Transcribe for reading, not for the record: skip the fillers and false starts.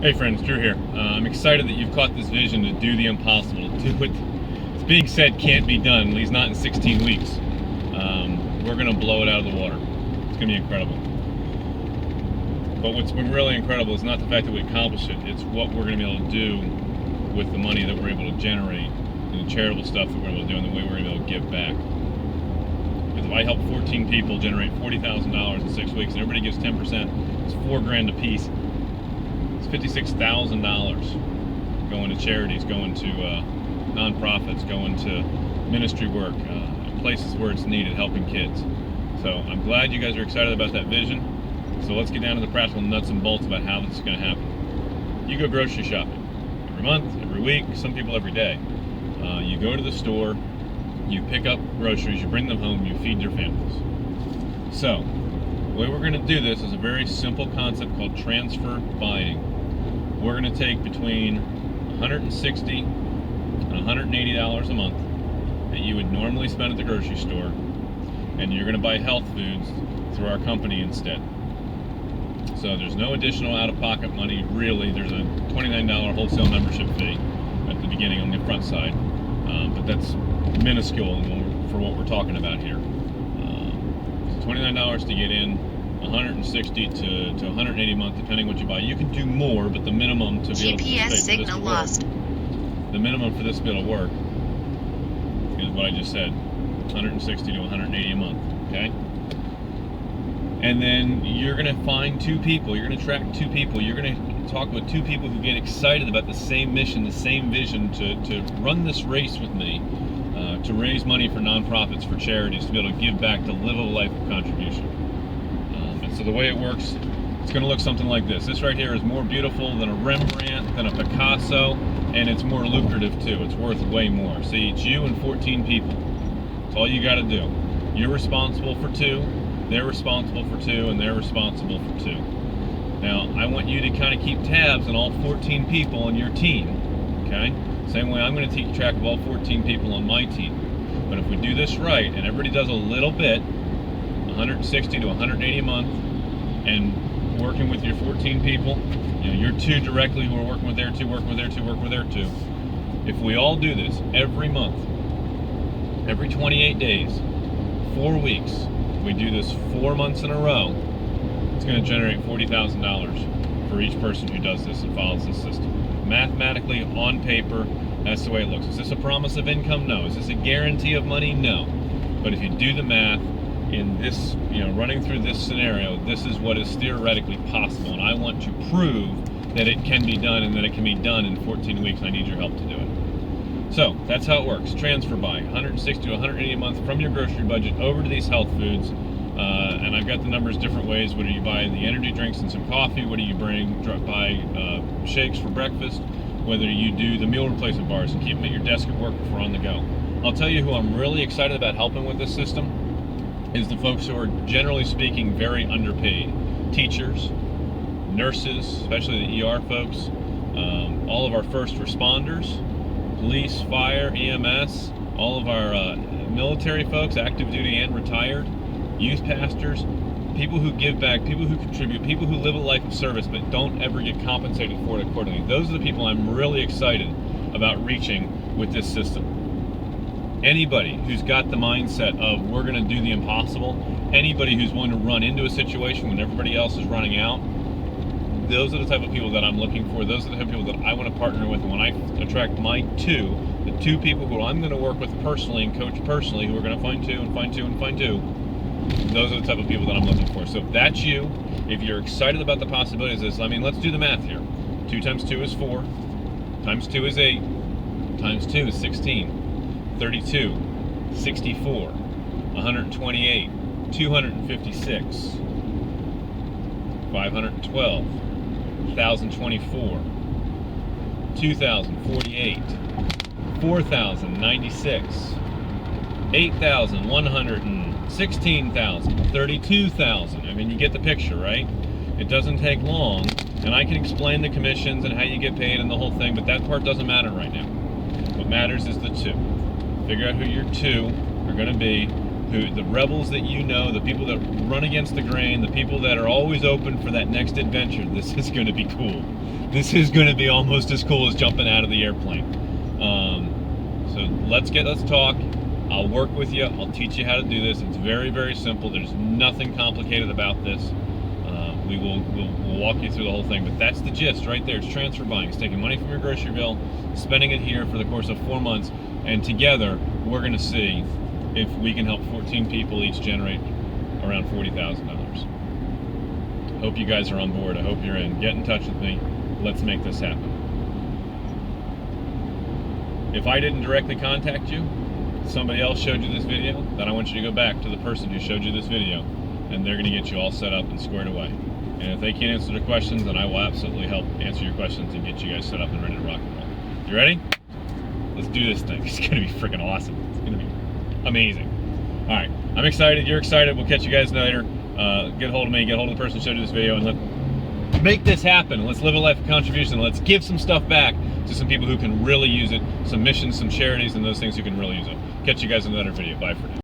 Hey friends, Drew here. I'm excited that you've caught this vision to do the impossible, to what it's being said can't be done, at least not in 16 weeks. We're going to blow it out of the water. It's going to be incredible. But what's been really incredible is not the fact that we accomplished it, it's what we're going to be able to do with the money that we're able to generate, and the charitable stuff that we're able to do, and the way we're able to give back. Because if I help 14 people generate $40,000 in 6 weeks, and everybody gives 10%, it's $4,000 a piece. $56,000 going to charities, going to nonprofits, going to ministry work, places where it's needed, helping kids. So I'm glad you guys are excited about that vision. So let's get down to the practical nuts and bolts about how this is going to happen. You go grocery shopping every month, every week, some people every day. You go to the store, you pick up groceries, you bring them home, you feed your families. So the way we're going to do this is a very simple concept called transfer buying. We're going to take between $160 and $180 a month that you would normally spend at the grocery store, and you're going to buy health foods through our company instead. So there's no additional out-of-pocket money, really. There's a $29 wholesale membership fee at the beginning on the front side, but that's minuscule for what we're talking about here. So $29 to get in, $160 to $180 a month, depending what you buy. You can do more, but the minimum to be able to GPS signal lost. The minimum for this bit of work is what I just said, $160 to $180 a month. Okay. And then you're going to find two people. You're going to track two people. You're going to talk with two people who get excited about the same mission, the same vision to run this race with me, to raise money for nonprofits, for charities, to be able to give back, to live a life of contribution. So the way it works, it's going to look something like this. This right here is more beautiful than a Rembrandt, than a Picasso, and it's more lucrative too. It's worth way more. See, it's you and 14 people. That's all you got to do. You're responsible for 2, they're responsible for 2, and they're responsible for 2. Now, I want you to kind of keep tabs on all 14 people on your team, okay? Same way I'm going to keep track of all 14 people on my team. But if we do this right, and everybody does a little bit, 160 to 180 a month, and working with your 14 people, your 2 directly who are working with their 2, working with their 2, working with their 2. If we all do this every month, every 28 days, 4 weeks, we do this 4 months in a row, it's going to generate $40,000 for each person who does this and follows this system. Mathematically, on paper, that's the way it looks. Is this a promise of income? No. Is this a guarantee of money? No. But if you do the math, in this, running through this scenario, this is what is theoretically possible, and I want to prove that it can be done and that it can be done in 14 weeks, and I need your help to do it. So, that's how it works. Transfer buy, 160 to 180 a month from your grocery budget over to these health foods, and I've got the numbers different ways. Whether you buy the energy drinks and some coffee, whether you buy shakes for breakfast, whether you do the meal replacement bars and keep them at your desk at work if we're on the go. I'll tell you who I'm really excited about helping with this system is the folks who are, generally speaking, very underpaid. Teachers, nurses, especially the ER folks, all of our first responders, police, fire, EMS, all of our military folks, active duty and retired, youth pastors, people who give back, people who contribute, people who live a life of service but don't ever get compensated for it accordingly. Those are the people I'm really excited about reaching with this system. Anybody who's got the mindset of we're going to do the impossible, anybody who's willing to run into a situation when everybody else is running out, those are the type of people that I'm looking for. Those are the type of people that I want to partner with. And when I attract my 2, the 2 people who I'm going to work with personally and coach personally, who are going to find 2 and find 2 and find 2, those are the type of people that I'm looking for. So if that's you, if you're excited about the possibilities of this, let's do the math here. 2 times 2 is 4, times 2 is 8, times 2 is 16. 32, 64, 128, 256, 512, 1,024, 2,048, 4,096, 8,116,000, 32,000. You get the picture, right? It doesn't take long, and I can explain the commissions and how you get paid and the whole thing, but that part doesn't matter right now. What matters is the 2. Figure out who your 2 are going to be, the rebels that you know, the people that run against the grain, the people that are always open for that next adventure. This is going to be cool. This is going to be almost as cool as jumping out of the airplane. So let's talk. I'll work with you. I'll teach you how to do this. It's very, very simple. There's nothing complicated about this. We'll walk you through the whole thing, but that's the gist right there. It's transfer buying. It's taking money from your grocery bill, spending it here for the course of 4 months, and together we're going to see if we can help 14 people each generate around $40,000. Hope you guys are on board. I hope you're in. Get in touch with me. Let's make this happen. If I didn't directly contact you, somebody else showed you this video, then I want you to go back to the person who showed you this video, and they're going to get you all set up and squared away. And if they can't answer the questions, then I will absolutely help answer your questions and get you guys set up and ready to rock and roll. You ready? Let's do this thing. It's going to be freaking awesome. It's going to be amazing. All right. I'm excited. You're excited. We'll catch you guys later. Get hold of me. Get hold of the person who showed you this video, and let's make this happen. Let's live a life of contribution. Let's give some stuff back to some people who can really use it, some missions, some charities, and those things who can really use it. Catch you guys in another video. Bye for now.